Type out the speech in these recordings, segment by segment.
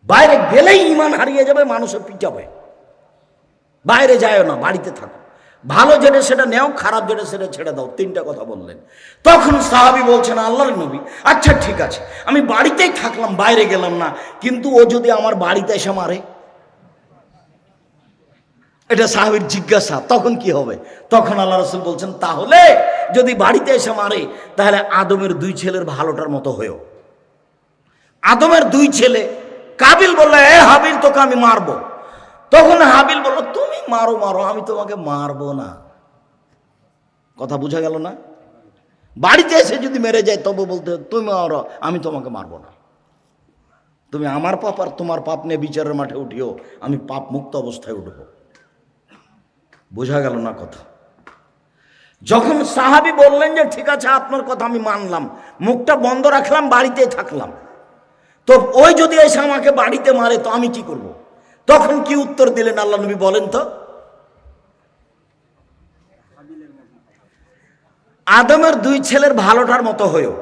বাইরে গেলেই ইমান হারিয়ে যাবে, মানুষের পিটাবে। বাইরে যায় না, বাড়িতে থাকো, ভালো যেটা সেটা নেও, খারাপ যেটা সেটা ছেড়ে দাও। তিনটা কথা বললেন। তখন সাহাবী বলছেন, আল্লাহর নবী, আচ্ছা ঠিক আছে, আমি বাড়িতেই থাকলাম, বাইরে গেলাম না, কিন্তু ও যদি আমার বাড়িতে এসে মারে? এটা সাহাবীর জিজ্ঞাসা। তখন কি হবে? তখন আল্লাহ রাসূল বলছেন, তাহলে যদি বাড়িতে এসে মারে, তাহলে আদমের 2 ছেলের ভালোটার মতো হয়েও। আদমের 2 ছেলে, কাবিল বলল, এ হাবিল, তোকে আমি মারবো। তখন হাবিল বলল, তুমি মারো মারো, আমি তোমাকে মারবো না। কথা বোঝা গেল না? বাড়িতে এসে যদি মেরে যায় তবে বলতে, তুমি মারো, আমি তোমাকে মারবো না। তুমি আমার পাপ আর তোমার পাপ নিয়ে বিচারের মাঠে উঠিও, আমি পাপ মুক্ত অবস্থায় উঠবো। বোঝা গেল না কথা? যখন সাহাবী বললেন যে ঠিক আছে আপনার কথা আমি মানলাম, মুখটা বন্ধ রাখলাম, বাড়িতেই থাকলাম, তো ওই যদি এসে আমাকে বাড়িতে মারে তো আমি কি করব? তখন কি উত্তর দিলেন আল্লাহ নবী বলেন তো? আদমের 2 ছেলের ভালোটার মতো হয়েও।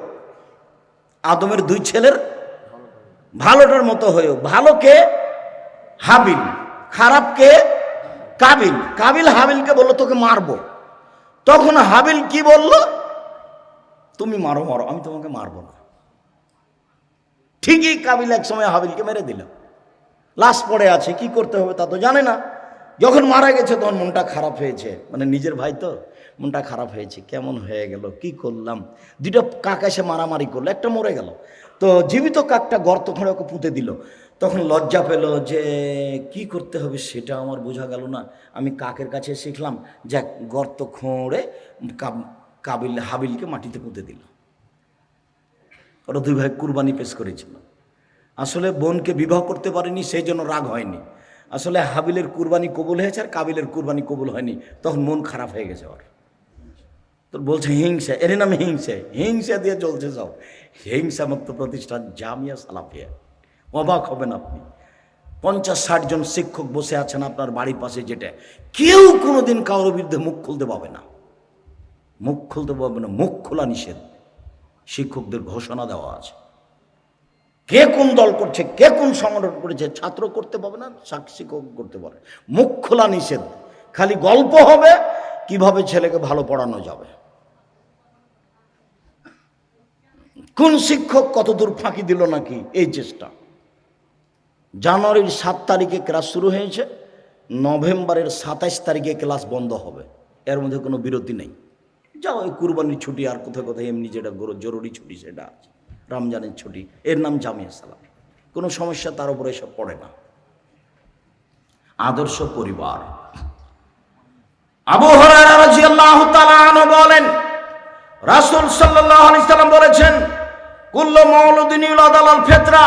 আদমের 2 ছেলের ভালোটার মতো হয়েও। ভালো কে? হাবিল। খারাপ কে? কাবিল। কাবিল হাবিলকে বলল, তোকে মারবো। তখন হাবিল কি বলল? তুমি মারো মারো, আমি তোমাকে মারবো না। ঠিকই কাবিল এক সময় হাবিলকে মেরে দিল। লাশ পড়ে আছে, কি করতে হবে তা তো জানে না। যখন মারা গেছে তখন মনটা খারাপ হয়েছে, মানে নিজের ভাই তো, মনটা খারাপ হয়েছে, কেমন হয়ে গেল, কি করলাম। 2টা কাক এসে মারামারি করলো, একটা মরে গেল, তো জীবিত কাকটা গর্ত খুঁড়ে ওকে পুঁতে দিল। তখন লজ্জা পেল যে কি করতে হবে সেটা আমার বোঝা গেল না। আমি কাকের কাছে শিখলাম, যে গর্ত খুঁড়ে কাবিল হাবিলকে মাটিতে পুঁতে দিল। ওরা 2 ভাই কুরবানি পেশ করেছিল। আসলে বোনকে বিবাহ করতে পারেনি, সেই জন্য রাগ হয়নি। আসলে হাবিলের কুরবানি কবুল হয়েছে আর কাবিলের কুরবানি কবুল হয়নি, তখন মন খারাপ হয়ে গেছে ওর। তো বলছে হিংসা, এর নাম হিংসা। হিংসা দিয়ে চলছে সব। হিংসা মুক্ত প্রতিষ্ঠান জামিয়া সালাফিয়া। অবাক হবেন আপনি, 50-60 জন শিক্ষক বসে আছেন আপনার বাড়ির পাশে, যেটা কেউ কোনোদিন কারোর বিরুদ্ধে মুখ খুলতে পাবে না। মুখ খুলতে পারবে না, মুখ খোলা নিষেধ। শিক্ষকদের ঘোষণা দেওয়া আছে, কে কোন দল করছে, কে কোন সংগঠন করেছে, ছাত্র করতে পারবে না, শিক্ষক করতে পারে। মুখ খোলা নিষেধ। খালি গল্প হবে কিভাবে ছেলেকে ভালো পড়ানো যাবে, কোন শিক্ষক কতদূর ফাঁকি দিল নাকি, এই চেষ্টা। জানুয়ারির 7 তারিখে ক্লাস শুরু হয়েছে, নভেম্বরের 27 তারিখে ক্লাস বন্ধ হবে। এর মধ্যে কোনো বিরতি নেই। যাও, এই কুরবানির ছুটি আর কোথায় কোথায় এমনি যেটা জরুরি ছুটি সেটা আছে, রমজানের ছুটি, এর নাম জামিয়া সালাম। কোনো সমস্যা তার উপরে এসব পড়ে না। আদর্শ পরিবার। আবু হুরায়রা রাদিয়াল্লাহু তাআলা আনহু বলেন, রাসূল সাল্লাল্লাহু আলাইহি সাল্লাম বলেছেন, কুল্লু মাউলুদিন ইউলাদু আলাল ফিতরা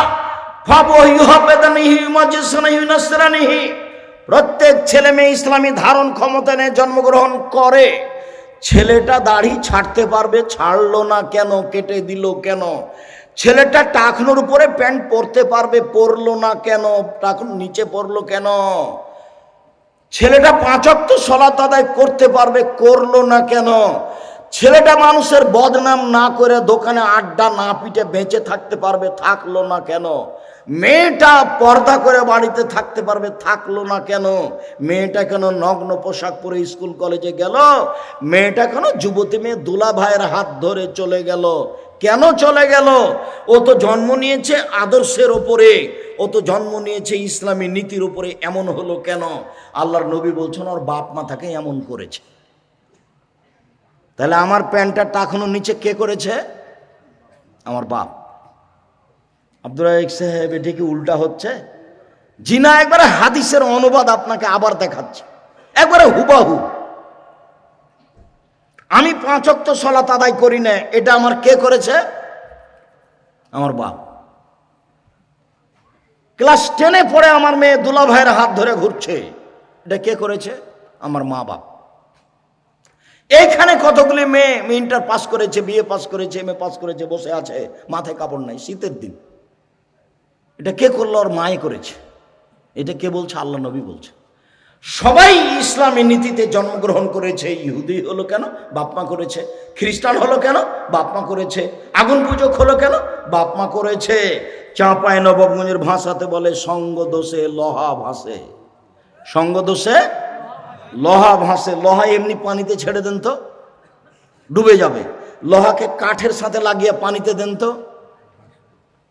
ফাবুহুয়াবেদানিহি মাজিসানিহি নাসরানিহি। প্রত্যেক ছেলে মেয়ে ইসলামী ধারণ ক্ষমতা নিয়ে জন্মগ্রহণ করে। ছেলেটা দাড়ি ছাড়তে পারবে, ছাড়লো না কেন, কেটে দিল কেন? ছেলেটা টাকনোর উপরে প্যান্ট পরতে পারবে, পরলো না কেন, টাকন নিচে পরলো কেন? ছেলেটা 5 ওয়াক্ত সালাত আদায় করতে পারবে, করলো না কেন? ছেলেটা মানুষের বদনাম না করে দোকানে আড্ডা না পিটে বেঁচে থাকতে পারবে, থাকলো না কেন? মেয়েটা পর্দা করে বাড়িতে থাকতে পারবে, থাকলো না কেন? মেয়েটা কেন নগ্ন পোশাক পরে স্কুল কলেজে গেল? মেয়েটা কেন যুবতী মেয়ে দুলা ভাইয়ের হাত ধরে চলে গেল? কেন চলে গেল? ও তো জন্ম নিয়েছে আদর্শের ওপরে, ও তো জন্ম নিয়েছে ইসলামী নীতির উপরে, এমন হলো কেন? আল্লাহর নবী বলছেন ওর বাপ মা তাকে এমন করেছে। তাহলে আমার প্যান্টটা টাকানোর নিচে কে করেছে? আমার বাপ। আব্দুর রাজ্জাক সাহেব, এটা কি উল্টা হচ্ছে? জিনা একবারে হাদিসের অনুবাদ আপনাকে আবার দেখাচ্ছে, একবারে হুবাহু। আমি 5 ওয়াক্ত সালাত আদায় করি না, এটা আমার কে করেছে? আমার বাপ। ক্লাস 10-এ পড়ে আমার মেয়ে দুলা ভাইয়ের হাত ধরে ঘুরছে, এটা কে করেছে? আমার মা বাপ। এইখানে কতগুলি মেয়ে ইন্টার পাস করেছে, বিএ পাস করেছে, এমএ পাস করেছে, বসে আছে, মাথায় কাপড় নাই, শীতের দিন। এটা কে করলো? ওর মায়ে করেছে। এটা কে বলছে? আল্লাহ নবী বলছে। সবাই ইসলামী নীতিতে জন্মগ্রহণ করেছে। ইহুদি হলো কেন? বাপমা করেছে। খ্রিস্টান হলো কেন? বাপমা করেছে। আগুন পূজক হলো কেন? বাপমা করেছে। চাঁপায় নবাবগঞ্জের ভাষাতে বলে সঙ্গ দোষে লোহা ভাসে। সঙ্গ দোষে লোহা ভাসে। লোহা এমনি পানিতে ছেড়ে দেন তো ডুবে যাবে, লোহাকে কাঠের সাথে লাগিয়ে পানিতে দেন তো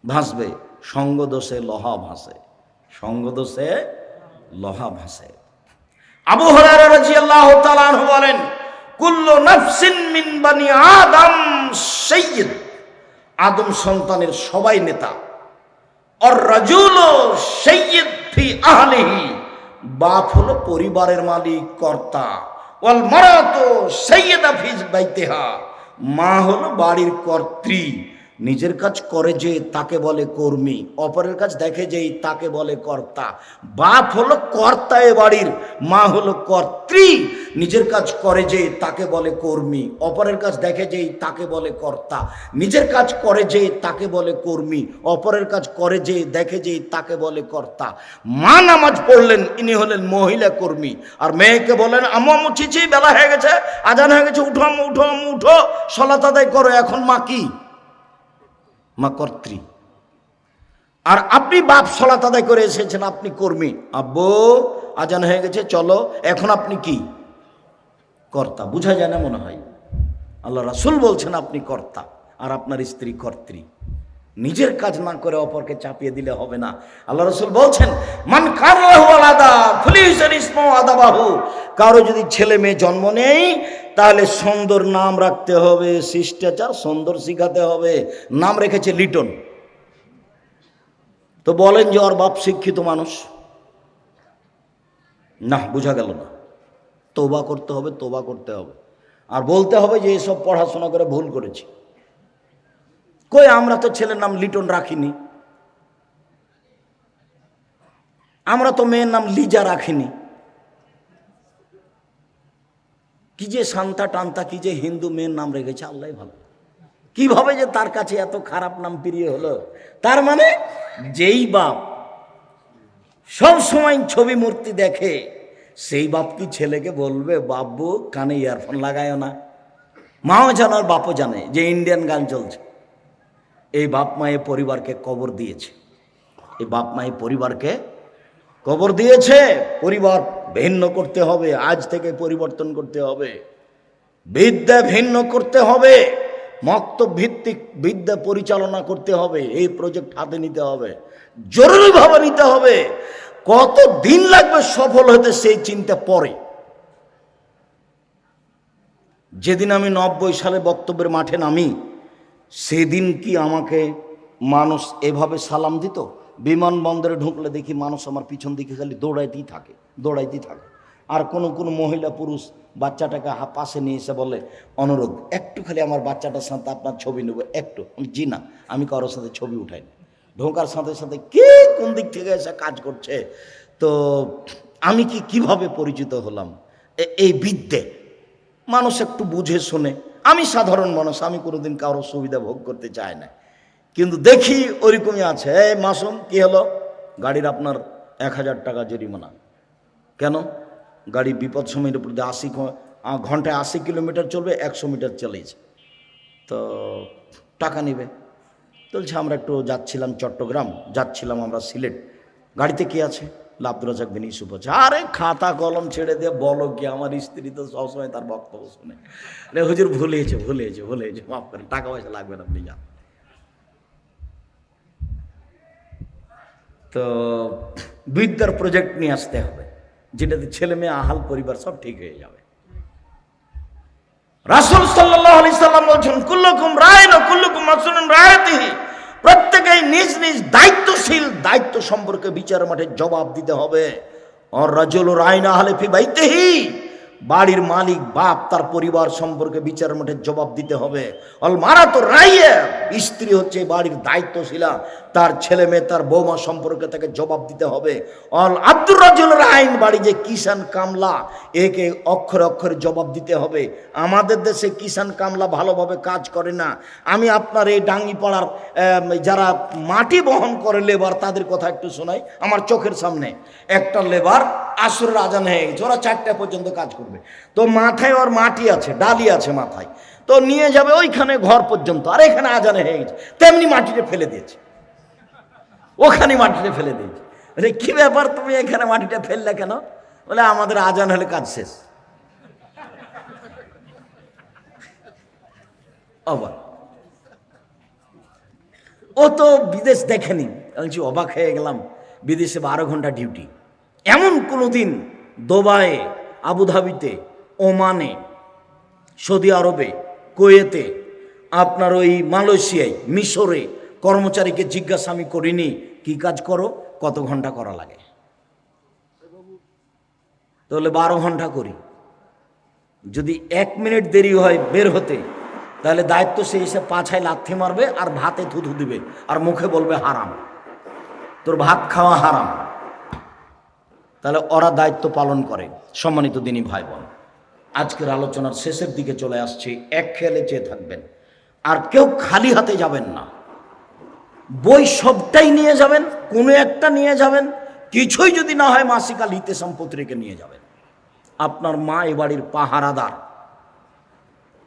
ভাসবে। সঙ্গ দোষে লোহা ভাসে, সঙ্গ দোষে লোহা ভাসে। আবু হুরায়রা রাদিয়াল্লাহু তাআলা আনহু বলেন, কুল্লু নাফসিন মিন বানি আদম সাইয়্যিদ, আদম সন্তানের সবাই নেতা। আর রাজুলু সাইয়্যিদ ফি আহলিহি, বাপ হলো পরিবারের মালিক, কর্তা। ওয়াল মারাতু সাইয়্যিদা ফি বাইতিহা, মা হলো বাড়ির কর্ত্রী। নিজের কাজ করে যে তাকে বলে কর্মী, অপরের কাজ দেখে যেই তাকে বলে কর্তা। বাপ হলো কর্তা এ বাড়ির, মা হলো কর্ত্রী। নিজের কাজ করে যে তাকে বলে কর্মী, অপরের কাজ দেখে যেই তাকে বলে কর্তা। নিজের কাজ করে যে তাকে বলে কর্মী, অপরের কাজ করে যে দেখে যেই তাকে বলে কর্তা। মা নামাজ পড়লেন, ইনি হলেন মহিলা কর্মী। আর মেয়েকে বলেন, আম্মু আম্মু চিচি, বেলা হয়ে গেছে, আজান হয়ে গেছে, উঠো আম্মু উঠো আম্মু উঠো, সালাত আদায় করো। এখন মা কি? মা কর্ত্রী। আর আপনি বাপ সালাত আদায় করে এসেছেন, আপনি কর্মী। আব্বু আজান হয়ে গেছে চলো, এখন আপনি কি? কর্তা। বুঝা যায় না মনে হয়? আল্লাহ রাসূল বলছেন আপনি কর্তা, আর আপনার স্ত্রী কর্ত্রী। নিজের কাজ না করে অপরকে চাপিয়ে দিলে হবে না। আল্লাহ রাসূল বলছেন, মান কারাহু আলাদা ফালিউসার ইসমু আদাবাহু, কারো যদি ছেলে মেয়ে জন্ম নেই তাহলে সুন্দর নাম রাখতে হবে, শিষ্টাচার সুন্দর শিখাতে হবে। নাম রেখেছে লিটন, তো বলেন যে ওর বাপ শিক্ষিত মানুষ না, বোঝা গেল না। তওবা করতে হবে, তওবা করতে হবে। আর বলতে হবে যে এসব পড়াশোনা করে ভুল করেছি। কই, আমরা তো ছেলের নাম লিটন রাখিনি, আমরা তো মেয়ের নাম লিজা রাখিনি। কি যে শান্তা টান্তা, কি যে হিন্দু মেয়ের নাম রেখেছে, আল্লাহ ভালো। কিভাবে যে তার কাছে এত খারাপ নাম প্রিয় হলো? তার মানে যেই বাপ সব সময় ছবি মূর্তি দেখে, সেই বাপ কি ছেলেকে বলবে বাবু কানে ইয়ারফোন লাগায় না? মাও জানে আর বাপও জানে যে ইন্ডিয়ান গান চলছে। এই বাপ মায়ের পরিবারকে কবর দিয়েছে, এই বাপ মায়ের পরিবারকে কবর দিয়েছে। পরিবার ভিন্ন করতে হবে, আজ থেকে পরিবর্তন করতে হবে। বিদ্যা ভিন্ন করতে হবে, মক্তব ভিত্তিক বিদ্যা পরিচালনা করতে হবে। এই প্রজেক্ট হাতে নিতে হবে, জরুরিভাবে নিতে হবে। কত দিন লাগবে সফল হতে সেই চিন্তা পরে। যেদিন আমি 90 সালে বক্তব্যের মাঠে নামি, সেদিন কি আমাকে মানুষ এভাবে সালাম দিত? বিমানবন্দরে ঢুকলে দেখি মানুষ আমার পিছন দিকে খালি দৌড়াইতেই থাকে, দৌড়াইতেই থাকে। আর কোনো মহিলা পুরুষ বাচ্চাটাকে পাশে নিয়ে এসে বলে, অনুরোধ একটু খালি আমার বাচ্চাটার সাথে আপনার ছবি নেব একটু। জি না, আমি কারোর সাথে ছবি উঠাই না। ঢোকার সাথে সাথে কে কোন দিক থেকে এসে কাজ করছে। তো আমি কিভাবে পরিচিত হলাম? এই বিদ্যে মানুষ একটু বুঝে শুনে। আমি সাধারণ মানুষ, আমি কোনোদিন কারোর সুবিধা ভোগ করতে চাই না, কিন্তু দেখি ওইরকমই আছে। এই মাসুম কি হলো? গাড়ির আপনার 1000 টাকা জরিমানা। কেন? গাড়ি বিপদ সময়ের উপর দিয়ে ঘন্টায় 80 কিলোমিটার চলবে, 100 মিটার চলেছে, তো টাকা নেবে। বলছে আমরা একটু যাচ্ছিলাম চট্টগ্রাম, যাচ্ছিলাম আমরা সিলেট, গাড়িতে কি আছে? আব্দুর রাজ্জাক বিন ইউসুফ আছে। আরে খাতা কলম ছেড়ে দিয়ে বলো কি? আমার স্ত্রী তো সবসময় তার বক্তব্য শুনে, আরে হুজুর ভুলে গেছে, মাফ করেন, টাকা পয়সা লাগবে না, আপনি যান। তো বিদ্যার প্রজেক্ট নিয়ে আসতে হবে, যেটাতে ছেলে মেয়ে আহাল পরিবার সব ঠিক হয়ে যাবে। রাসূল সাল্লাল্লাহু আলাইহি সাল্লাম বলেছেন, কুল্লুকুম রাইন ওয়া কুল্লুকুম মাসউলুন রায়াতিহি, প্রত্যেকেই নিজ নিজ দায়িত্বশীল, দায়িত্ব সম্পর্কে বিচার মাঠে জবাব দিতে হবে। আর রাজুলু রাইনা আহলে ফি বাইতিহি, বাড়ির মালিক বাপ তার পরিবার সম্পর্কে বিচার মাঠে জবাব দিতে হবে। অল মারা তো রাইয়ে, স্ত্রী হচ্ছে বাড়ির দায়িত্বশীলা, তার ছেলে মেয়ে তার বৌমা সম্পর্কে তাকে জবাব দিতে হবে। অল আব্দুর রাজ্জুলের আইন, বাড়ি যে কিষান কামলা, একে অক্ষরে অক্ষরে জবাব দিতে হবে। আমাদের দেশে কিষান কামলা ভালোভাবে কাজ করে না। আমি আপনার এই ডাঙ্গিপাড়ার যারা মাটি বহন করে লেবার, তাদের কথা একটু শোনাই। আমার চোখের সামনে একটা লেবার আসরের আজান হয়ে গেছে, ওরা 4টা পর্যন্ত কাজ করবে। তো মাথায় ওর মাটি আছে, ডালি আছে মাথায়, তো নিয়ে যাবে ওইখানে ঘর পর্যন্ত, আর এখানে আজানে হয়ে গেছে, তেমনি মাটিতে ফেলে দিয়েছে, ওখানে মাটিতে ফেলে দিয়েছে। আরে কি ব্যাপার, তুমি এখানে মাটিটা ফেললে কেন? বলে আমাদের আজান হলে কাজ শেষ। অবাক, ও তো বিদেশ দেখেনি। বলছি অবাক হয়ে গেলাম, বিদেশে 12 ঘন্টা ডিউটি। এমন কোনোদিন দুবাইয়ে, আবুধাবিতে, ওমানে, সৌদি আরবে, কুয়েতে, আপনার ওই মালয়েশিয়ায়, মিশরে কর্মচারীকে জিজ্ঞাসা আমি করিনি কি কাজ করো, কত ঘন্টা করা লাগে। তাহলে 12 ঘন্টা করি। যদি 1 মিনিট দেরি হয় বের হতে, তাহলে দায়িত্ব সে এসে পাছায় লাথি মারবে আর ভাতে থুথু দিবে আর মুখে বলবে হারাম, তোর ভাত খাওয়া হারাম। তাহলে ওরা দায়িত্ব পালন করে। সম্মানিত দিনী ভাই বোন, আজকের আলোচনার শেষের দিকে চলে আসছে। এক খেয়ালে চেয়ে থাকবেন, আর কেউ খালি হাতে যাবেন না। বই সবটাই নিয়ে যাবেন, কোনো একটা নিয়ে যাবেন, কিছুই যদি না হয় মাসিক আল ইতেসাম পত্রিকা নিয়ে যাবেন। আপনার মা এ বাড়ির পাহারাদার,